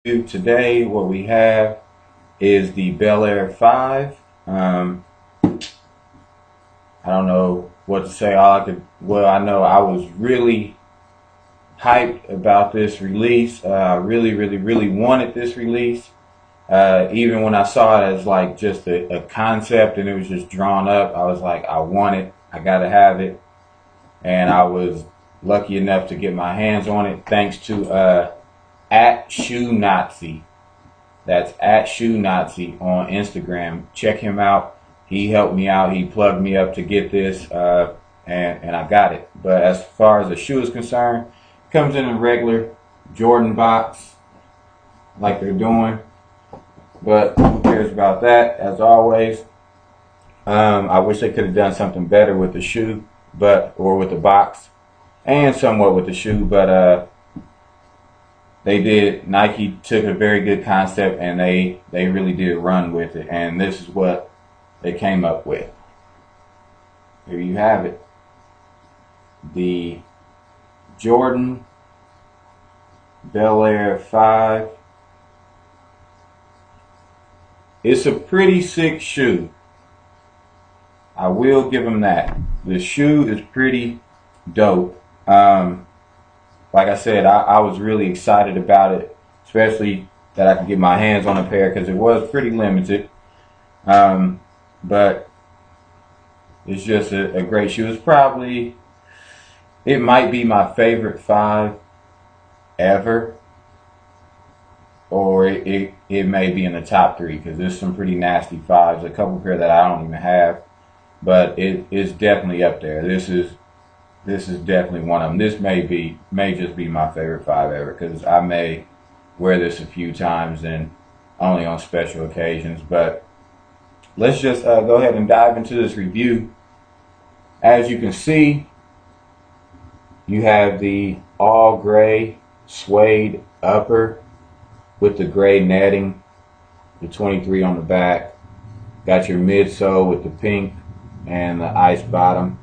Today, what we have is the Bel Air 5. I don't know what to say. I know I was really hyped about this release. I really wanted this release. Even when I saw it as like just a concept and it was just drawn up, I was like, I want it. I gotta have it. And I was lucky enough to get my hands on it thanks to at Shoe Nazi. That's at Shoe Nazi on Instagram. Check him out. He helped me out. He plugged me up to get this, and I got it. But as far as the shoe is concerned, it comes in a regular Jordan box, like they're doing. But who cares about that? As always, I wish they could have done something better with the shoe, or with the box, and somewhat with the shoe. But they did. Nike took a very good concept and they really did run with it, and this is what they came up with. Here you have it, the Jordan Bel Air 5. It's a pretty sick shoe. I will give them that. The shoe is pretty dope. Like I said, I was really excited about it, especially that I could get my hands on a pair because it was pretty limited. But it's just a great shoe. It might be my favorite 5 ever, or it may be in the top 3 because there's some pretty nasty 5s, a couple pair that I don't even have, but it's definitely up there. This is definitely one of them. This may just be my favorite 5 ever because I may wear this a few times and only on special occasions. But let's just go ahead and dive into this review. As you can see, you have the all gray suede upper with the gray netting, the 23 on the back. Got your midsole with the pink and the ice bottom.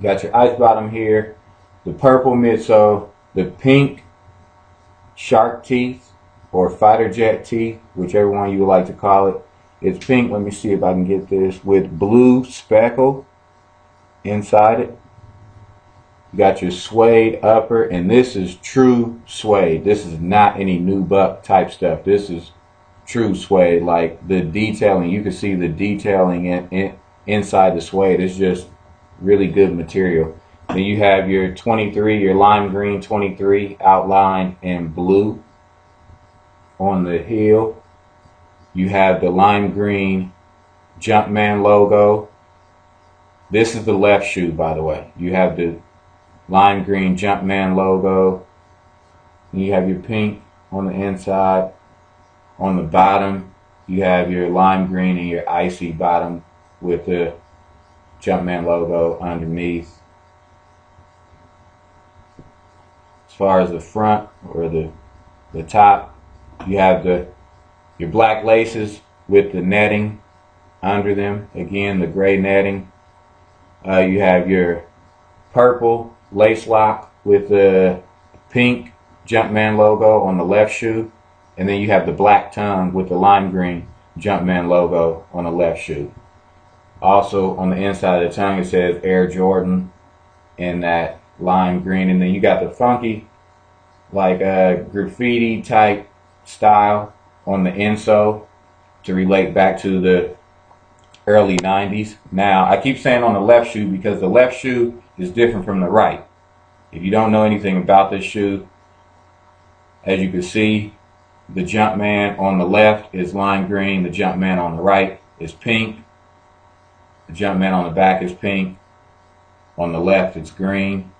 Got your ice bottom here, the purple midsole, the pink shark teeth or fighter jet teeth, whichever one you would like to call it. It's pink. Let me see if I can get this, with blue speckle inside it. You got your suede upper, and this is true suede. This is not any nubuck type stuff. This is true suede. Like the detailing, you can see the detailing inside the suede. It's just really good material. Then you have your 23, your lime green 23 outlined in blue on the heel. You have the lime green Jumpman logo. This is the left shoe, by the way. You have the lime green Jumpman logo. You have your pink on the inside. On the bottom, you have your lime green and your icy bottom with the Jumpman logo underneath. As far as the front or the top, you have your black laces with the netting under them. Again, the gray netting. You have your purple lace lock with the pink Jumpman logo on the left shoe, and then you have the black tongue with the lime green Jumpman logo on the left shoe. Also on the inside of the tongue it says Air Jordan in that lime green, and then you got the funky like graffiti type style on the insole to relate back to the early 90s. Now I keep saying on the left shoe because the left shoe is different from the right. If you don't know anything about this shoe, as you can see, the Jumpman on the left is lime green, the Jumpman on the right is pink. The Jumpman on the back is pink. On the left, it's green.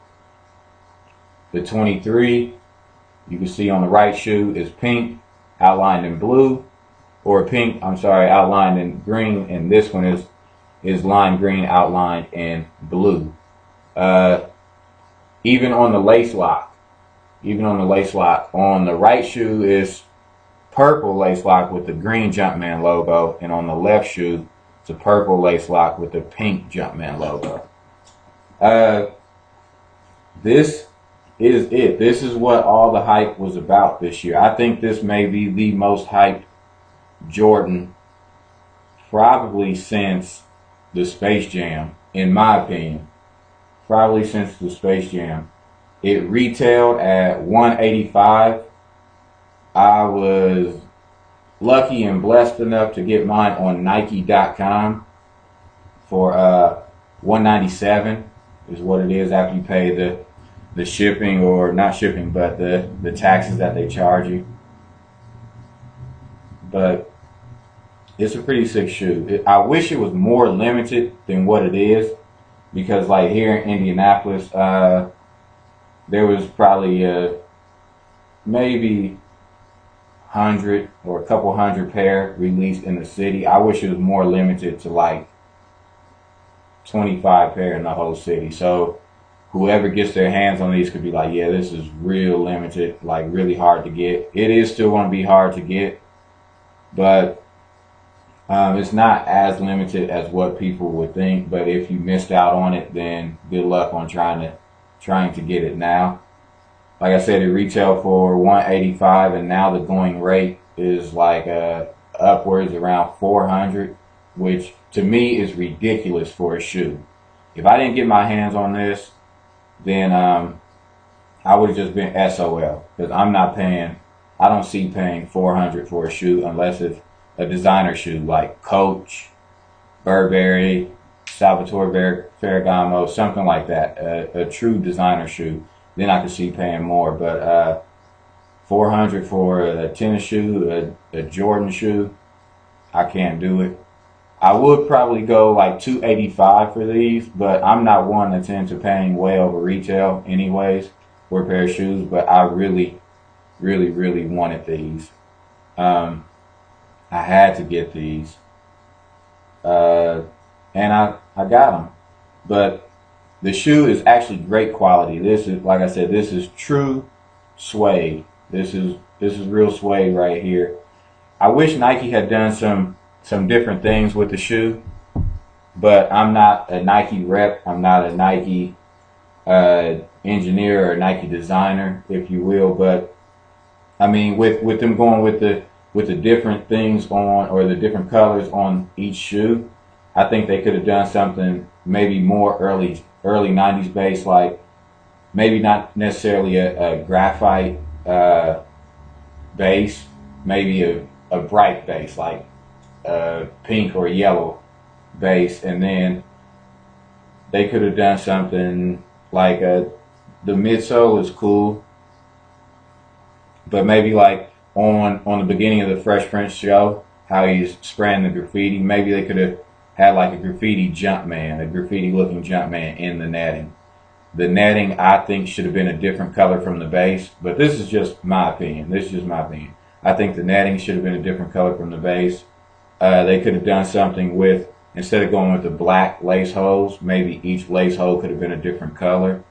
The 23, you can see on the right shoe, is pink, outlined in blue, or pink, I'm sorry, outlined in green, and this one is lime green, outlined in blue. Even on the lace lock, on the right shoe is purple lace lock with the green Jumpman logo, and on the left shoe, it's a purple lace lock with the pink Jumpman logo. This is it. This is what all the hype was about this year. I think this may be the most hyped Jordan probably since the Space Jam, in my opinion. Probably since the Space Jam. It retailed at 185. I was lucky and blessed enough to get mine on Nike.com for 197 is what it is after you pay the shipping, or not shipping, but the taxes that they charge you. But it's a pretty sick shoe. I wish it was more limited than what it is, because like here in Indianapolis, there was probably maybe 100 or a couple hundred pair released in the city. I wish it was more limited to like 25 pair in the whole city. So whoever gets their hands on these could be like, yeah, this is real limited, like really hard to get. It is still going to be hard to get, but it's not as limited as what people would think. But if you missed out on it, then good luck on trying to get it now. Like I said, it retailed for 185, and now the going rate is like upwards around 400, which to me is ridiculous for a shoe. If I didn't get my hands on this, then I would have just been SOL, because I don't see paying 400 for a shoe unless it's a designer shoe like Coach, Burberry, Salvatore Ferragamo, something like that, a true designer shoe. Then I could see paying more. But 400 for a tennis shoe, a Jordan shoe, I can't do it. I would probably go like 285 for these, but I'm not one that's into paying way over retail anyways for a pair of shoes. But I really, really, really wanted these. I had to get these, and I got them. But the shoe is actually great quality. This is, like I said, this is true suede. This is real suede right here. I wish Nike had done some different things with the shoe, but I'm not a Nike rep. I'm not a Nike engineer or Nike designer, if you will. But I mean, with them going with the different things on, or the different colors on each shoe, I think they could have done something maybe more early 90s base, like maybe not necessarily a graphite base, maybe a bright base like pink or yellow base, and then they could have done something like the midsole is cool, but maybe like on the beginning of the Fresh Prince show, how he's spraying the graffiti, maybe they could have had like a graffiti looking Jumpman in the netting. The netting, I think, should have been a different color from the base, but this is just my opinion. I think the netting should have been a different color from the base. They could have done something with, instead of going with the black lace holes, maybe each lace hole could have been a different color.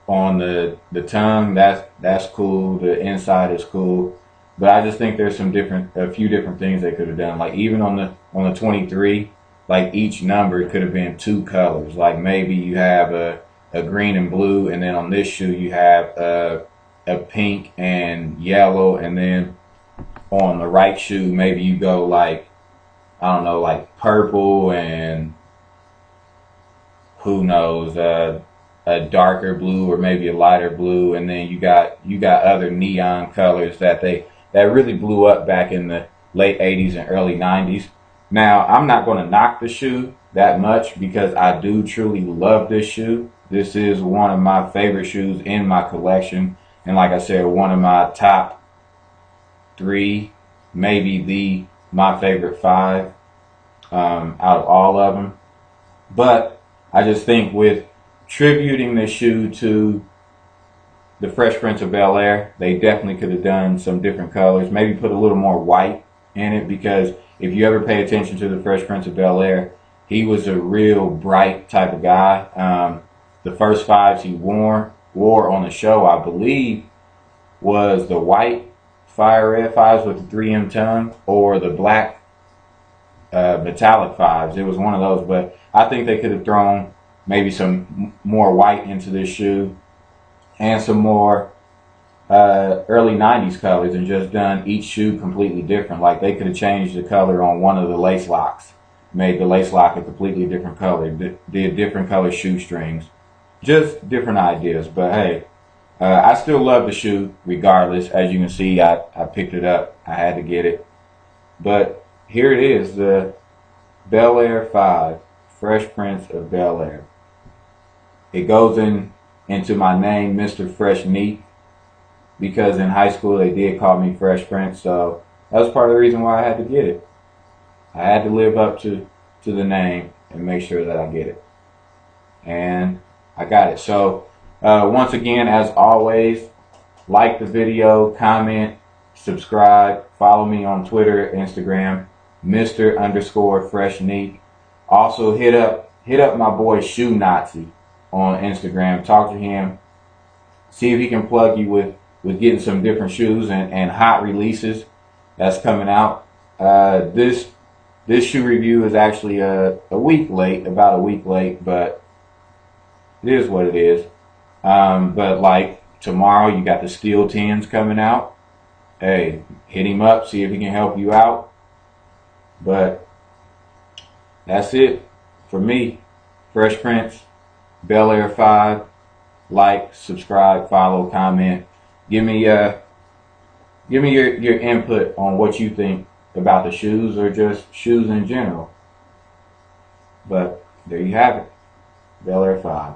On the tongue, that's cool. The inside is cool. But I just think there's a few different things they could have done. Like even on the 23, like each number could have been two colors. Like maybe you have a green and blue, and then on this shoe you have a pink and yellow, and then on the right shoe maybe you go like, I don't know, like purple and who knows, a darker blue or maybe a lighter blue, and then you got other neon colors that really blew up back in the late 80s and early 90s. Now, I'm not going to knock the shoe that much because I do truly love this shoe. This is one of my favorite shoes in my collection, and like I said, one of my top 3, maybe my favorite 5 out of all of them. But I just think with tributing the shoe to the Fresh Prince of Bel-Air, they definitely could have done some different colors, maybe put a little more white in it, because if you ever pay attention to the Fresh Prince of Bel-Air, he was a real bright type of guy. The first 5s he wore on the show, I believe, was the white fire red 5s with the 3M tongue, or the black metallic 5s. It was one of those, but I think they could have thrown maybe some more white into this shoe and some more early 90s colors and just done each shoe completely different. Like they could have changed the color on one of the lace locks, made the lace lock a completely different color, did different color shoestrings, just different ideas. But hey, I still love the shoe regardless. As you can see, I picked it up. I had to get it. But here it is, the Bel Air 5, Fresh Prince of Bel Air. It goes into my name, Mr. Fresh Neat, because in high school they did call me Fresh Prince, so that was part of the reason why I had to get it. I had to live up to the name and make sure that I get it. And I got it. So once again, as always, like the video, comment, subscribe, follow me on Twitter, Instagram, Mr._Fresh Neat. Also hit up my boy Shoe Nazi on Instagram. Talk to him. See if he can plug you with getting some different shoes and hot releases that's coming out. This shoe review is actually about a week late, but it is what it is. But like tomorrow, you got the Steel 10s coming out. Hey, hit him up, see if he can help you out. But that's it for me. Fresh Prince, Bel Air 5. Like, subscribe, follow, comment. Give me your input on what you think about the shoes or just shoes in general. But there you have it. Bel Air 5.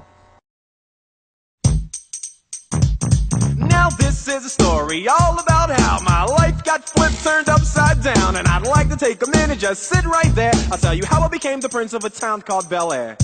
Now this is a story all about how my life got flipped, turned upside down, and I'd like to take a minute, just sit right there. I'll tell you how I became the prince of a town called Bel Air.